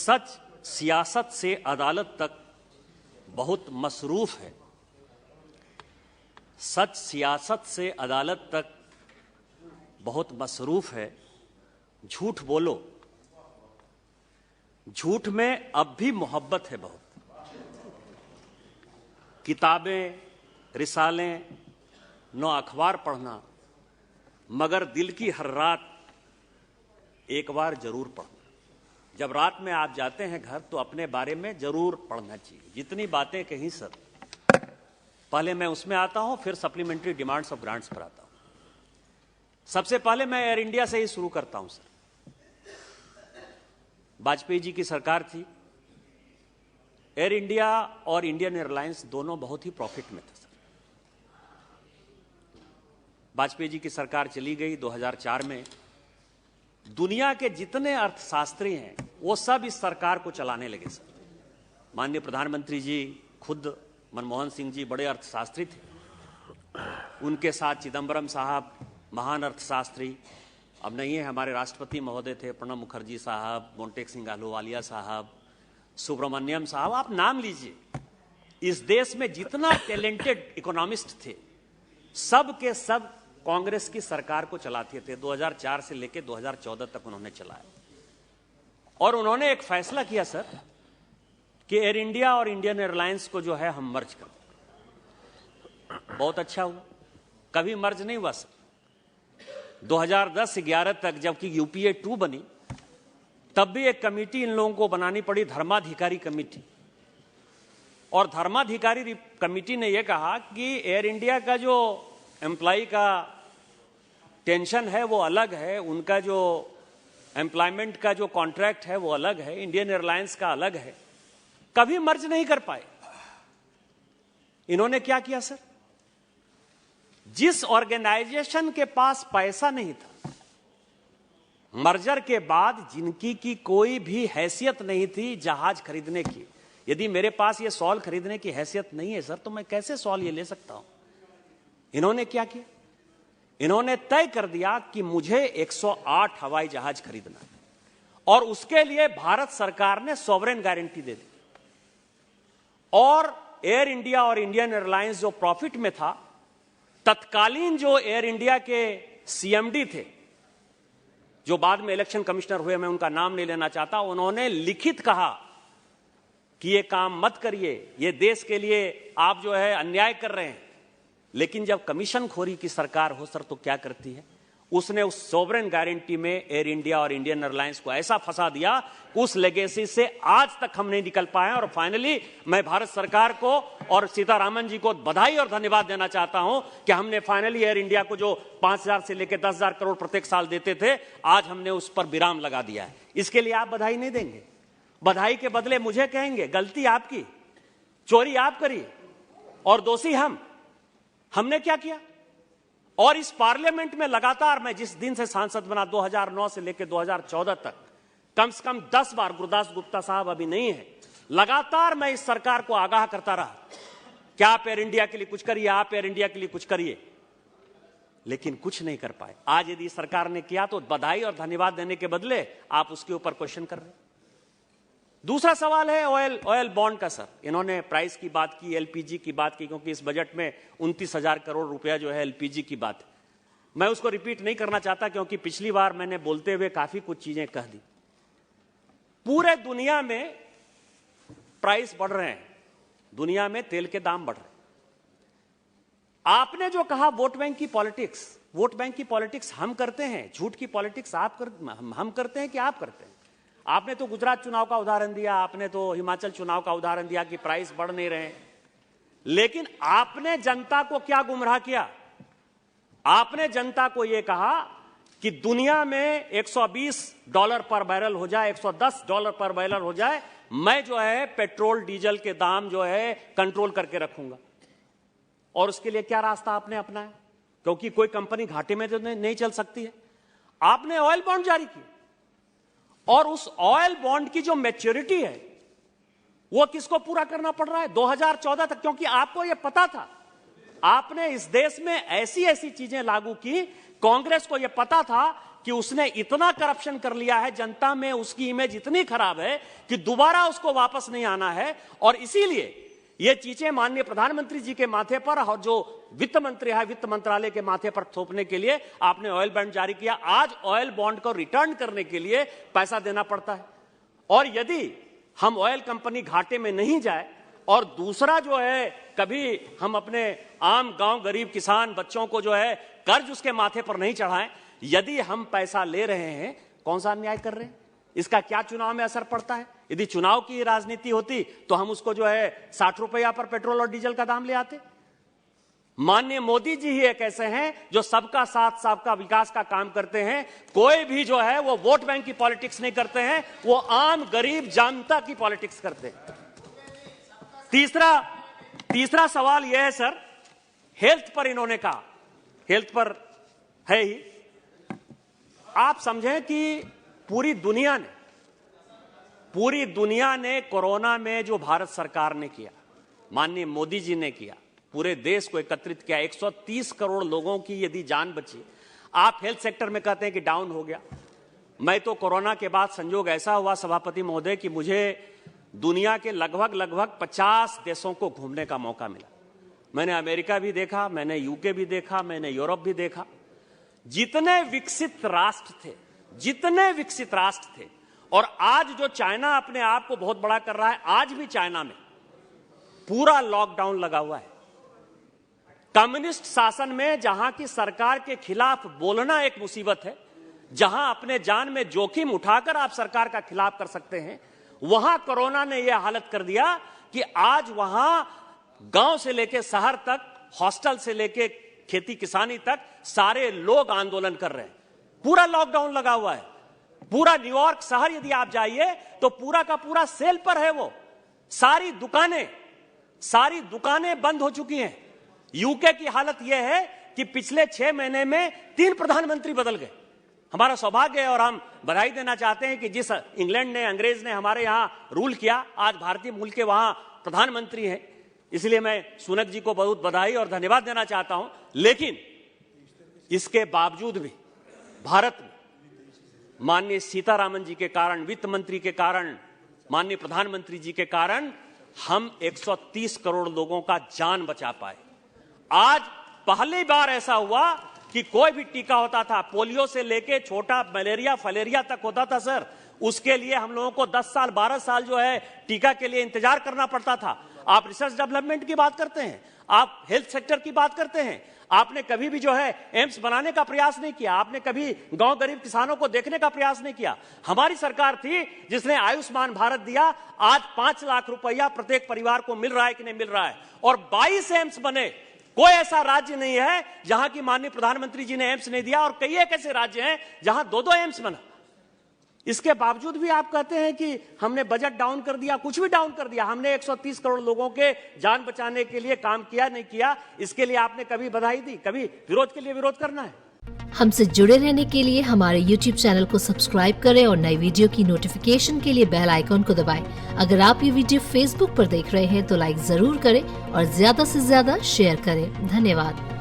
सच सियासत से अदालत तक बहुत मसरूफ है। सच सियासत से अदालत तक बहुत मसरूफ है। झूठ बोलो, झूठ में अब भी मोहब्बत है बहुत। किताबें, रिसालें, नौ अखबार पढ़ना, मगर दिल की हर रात एक बार जरूर पढ़ना। जब रात में आप जाते हैं घर तो अपने बारे में जरूर पढ़ना चाहिए। जितनी बातें कहीं सर, पहले मैं उसमें आता हूं, फिर सप्लीमेंट्री डिमांड्स ऑफ ग्रांट्स पर आता हूं। सबसे पहले मैं एयर इंडिया से ही शुरू करता हूं सर। वाजपेयी जी की सरकार थी। एयर इंडिया और इंडियन एयरलाइंस दोनों बहुत ही प्रॉफिट में थे सर। वाजपेयी जी की सरकार चली गई 2004 में। दुनिया के जितने अर्थशास्त्री हैं वो सब इस सरकार को चलाने लगे सर। माननीय प्रधानमंत्री जी खुद मनमोहन सिंह जी बड़े अर्थशास्त्री थे। उनके साथ चिदंबरम साहब महान अर्थशास्त्री, अब नहीं है, हमारे राष्ट्रपति महोदय थे, प्रणब मुखर्जी साहब, मोंटेक सिंह अहलूवालिया साहब, सुब्रमण्यम साहब, आप नाम लीजिए। इस देश में जितना टैलेंटेड इकोनॉमिस्ट थे सब के सब कांग्रेस की सरकार को चलाते थे। 2004 से लेकर 2014 तक उन्होंने चलाया। और उन्होंने एक फैसला किया सर कि एयर इंडिया और इंडियन एयरलाइंस को जो है हम मर्ज कर दें। बहुत अच्छा हुआ। कभी मर्ज नहीं हुआ सर। 2010-11 तक जबकि यूपीए 2 बनी, तब भी एक कमेटी इन लोगों को बनानी पड़ी, धर्माधिकारी कमेटी। और धर्माधिकारी कमेटी ने यह कहा कि एयर इंडिया का जो एम्प्लॉय का टेंशन है वो अलग है, उनका जो एम्प्लॉयमेंट का जो कॉन्ट्रैक्ट है वो अलग है, इंडियन एयरलाइंस का अलग है। कभी मर्ज नहीं कर पाए। इन्होंने क्या किया सर? जिस ऑर्गेनाइजेशन के पास पैसा नहीं था, मर्जर के बाद जिनकी की कोई भी हैसियत नहीं थी जहाज खरीदने की, यदि मेरे पास ये सॉल खरीदने की हैसियत नहीं है सर, तो मैं कैसे सॉल ये ले सकता हूं? इन्होंने क्या किया? इन्होंने तय कर दिया कि मुझे 108 हवाई जहाज खरीदना है और उसके लिए भारत सरकार ने सॉवरेन गारंटी दे दी। और एयर इंडिया और इंडियन एयरलाइंस जो प्रॉफिट में था, तत्कालीन जो एयर इंडिया के सीएमडी थे, जो बाद में इलेक्शन कमिश्नर हुए, मैं उनका नाम नहीं लेना चाहता, उन्होंने लिखित कहा कि ये काम मत करिए, ये देश के लिए आप जो है अन्याय कर रहे हैं। लेकिन जब कमीशन खोरी की सरकार हो सर तो क्या करती है? उसने उस सॉवरेन गारंटी में एयर इंडिया और इंडियन एयरलाइंस को ऐसा फंसा दिया, उस लेगेसी से आज तक हम नहीं निकल पाए। और फाइनली मैं भारत सरकार को और सीतारामन जी को बधाई और धन्यवाद देना चाहता हूं कि हमने फाइनली एयर इंडिया को जो 5,000 से लेकर 10,000 करोड़ प्रत्येक साल देते थे, आज हमने उस पर विराम लगा दिया है। इसके लिए आप बधाई नहीं देंगे? बधाई के बदले मुझे कहेंगे गलती आपकी, चोरी आप करी और दोषी हम। हमने क्या किया? और इस पार्लियामेंट में लगातार, मैं जिस दिन से सांसद बना 2009 से लेकर 2014 तक, कम से कम 10 बार, गुरदास गुप्ता साहब अभी नहीं है, लगातार मैं इस सरकार को आगाह करता रहा कि आप एयर इंडिया के लिए कुछ करिए, आप एयर इंडिया के लिए कुछ करिए, लेकिन कुछ नहीं कर पाए। आज यदि सरकार ने किया तो बधाई और धन्यवाद देने के बदले आप उसके ऊपर क्वेश्चन कर रहे हैं। दूसरा सवाल है ऑयल बॉन्ड का सर। इन्होंने प्राइस की बात की, एलपीजी की बात की, क्योंकि इस बजट में 29,000 करोड़ रुपया जो है एलपीजी की बात है। मैं उसको रिपीट नहीं करना चाहता क्योंकि पिछली बार मैंने बोलते हुए काफी कुछ चीजें कह दी। पूरे दुनिया में प्राइस बढ़ रहे हैं, दुनिया में तेल के दाम बढ़ रहे हैं। आपने जो कहा वोट बैंक की पॉलिटिक्स, वोट बैंक की पॉलिटिक्स हम करते हैं, झूठ की पॉलिटिक्स हम करते हैं कि आप करते हैं? आपने तो गुजरात चुनाव का उदाहरण दिया, आपने तो हिमाचल चुनाव का उदाहरण दिया कि प्राइस बढ़ नहीं रहे, लेकिन आपने जनता को क्या गुमराह किया? आपने जनता को यह कहा कि दुनिया में $120 पर बैरल हो जाए, $110 पर बैरल हो जाए, मैं जो है पेट्रोल डीजल के दाम जो है कंट्रोल करके रखूंगा। और उसके लिए क्या रास्ता आपने अपनाया? क्योंकि कोई कंपनी घाटे में तो नहीं चल सकती है, आपने ऑयल बॉन्ड जारी किए। और उस ऑयल बॉन्ड की जो मैच्योरिटी है वो किसको पूरा करना पड़ रहा है? 2014 तक, क्योंकि आपको यह पता था। आपने इस देश में ऐसी ऐसी चीजें लागू की, कांग्रेस को यह पता था कि उसने इतना करप्शन कर लिया है, जनता में उसकी इमेज इतनी खराब है कि दोबारा उसको वापस नहीं आना है। और इसीलिए ये चीजें माननीय प्रधानमंत्री जी के माथे पर और जो वित्त मंत्री है वित्त मंत्रालय के माथे पर थोपने के लिए आपने ऑयल बॉन्ड जारी किया। आज ऑयल बॉन्ड को रिटर्न करने के लिए पैसा देना पड़ता है, और यदि हम ऑयल कंपनी घाटे में नहीं जाए और दूसरा जो है कभी हम अपने आम गांव गरीब किसान बच्चों को जो है कर्ज उसके माथे पर नहीं चढ़ाएं, यदि हम पैसा ले रहे हैं, कौन सा अन्याय कर रहे हैं? इसका क्या चुनाव में असर पड़ता है? यदि चुनाव की राजनीति होती तो हम उसको जो है 60 रुपया पर पेट्रोल और डीजल का दाम ले आते। माननीय मोदी जी ही एक ऐसे हैं जो सबका साथ सबका विकास का काम करते हैं। कोई भी जो है वो वोट बैंक की पॉलिटिक्स नहीं करते हैं, वो आम गरीब जनता की पॉलिटिक्स करते हैं। तीसरा सवाल यह है सर, हेल्थ पर इन्होंने कहा, हेल्थ पर है ही। आप समझें कि पूरी दुनिया ने कोरोना में जो भारत सरकार ने किया, माननीय मोदी जी ने किया, पूरे देश को एकत्रित किया, 130 करोड़ लोगों की यदि जान बची। आप हेल्थ सेक्टर में कहते हैं कि डाउन हो गया। मैं तो कोरोना के बाद संजोग ऐसा हुआ सभापति महोदय कि मुझे दुनिया के लगभग 50 देशों को घूमने का मौका मिला। मैंने अमेरिका भी देखा, मैंने यूके भी देखा, मैंने यूरोप भी देखा। जितने विकसित राष्ट्र थे और आज जो चाइना अपने आप को बहुत बड़ा कर रहा है, आज भी चाइना में पूरा लॉकडाउन लगा हुआ है। कम्युनिस्ट शासन में जहां की सरकार के खिलाफ बोलना एक मुसीबत है, जहां अपने जान में जोखिम उठाकर आप सरकार का खिलाफ कर सकते हैं, वहां कोरोना ने यह हालत कर दिया कि आज वहां गांव से लेकर शहर तक, हॉस्टल से लेकर खेती किसानी तक सारे लोग आंदोलन कर रहे हैं। पूरा लॉकडाउन लगा हुआ है। पूरा न्यूयॉर्क शहर यदि आप जाइए तो पूरा का पूरा सेल पर है। वो सारी दुकानें बंद हो चुकी हैं। यूके की हालत यह है कि पिछले 6 महीने में 3 प्रधानमंत्री बदल गए। हमारा सौभाग्य है और हम बधाई देना चाहते हैं कि जिस इंग्लैंड ने, अंग्रेज ने हमारे यहां रूल किया, आज भारतीय मूल के वहां प्रधानमंत्री हैं। इसलिए मैं सुनक जी को बहुत बधाई और धन्यवाद देना चाहता हूं। लेकिन इसके बावजूद भी भारत में माननीय सीतारामन जी के कारण, वित्त मंत्री के कारण, माननीय प्रधानमंत्री जी के कारण हम 130 करोड़ लोगों का जान बचा पाए। आज पहली बार ऐसा हुआ कि कोई भी टीका होता था, पोलियो से लेके छोटा मलेरिया फलेरिया तक होता था सर, उसके लिए हम लोगों को 10 साल 12 साल जो है टीका के लिए इंतजार करना पड़ता था। आप रिसर्च डेवलपमेंट की बात करते हैं, आप हेल्थ सेक्टर की बात करते हैं, आपने कभी भी जो है एम्स बनाने का प्रयास नहीं किया, आपने कभी गांव गरीब किसानों को देखने का प्रयास नहीं किया। हमारी सरकार थी जिसने आयुष्मान भारत दिया। आज 5 लाख रुपया प्रत्येक परिवार को मिल रहा है कि नहीं मिल रहा है, और 22 एम्स बने। कोई ऐसा राज्य नहीं है जहां की माननीय प्रधानमंत्री जी ने एम्स नहीं दिया, और कई एक ऐसे राज्य हैं जहां 2-2 एम्स बना। इसके बावजूद भी आप कहते हैं कि हमने बजट डाउन कर दिया। कुछ भी डाउन कर दिया, हमने 130 करोड़ लोगों के जान बचाने के लिए काम किया नहीं किया, इसके लिए आपने कभी बधाई दी, कभी विरोध के लिए विरोध करना है। हमसे जुड़े रहने के लिए हमारे YouTube चैनल को सब्सक्राइब करें और नई वीडियो की नोटिफिकेशन के लिए बेल आइकॉन को दबाएं। अगर आप ये वीडियो Facebook पर देख रहे हैं तो लाइक जरूर करें और ज्यादा से ज्यादा शेयर करें। धन्यवाद।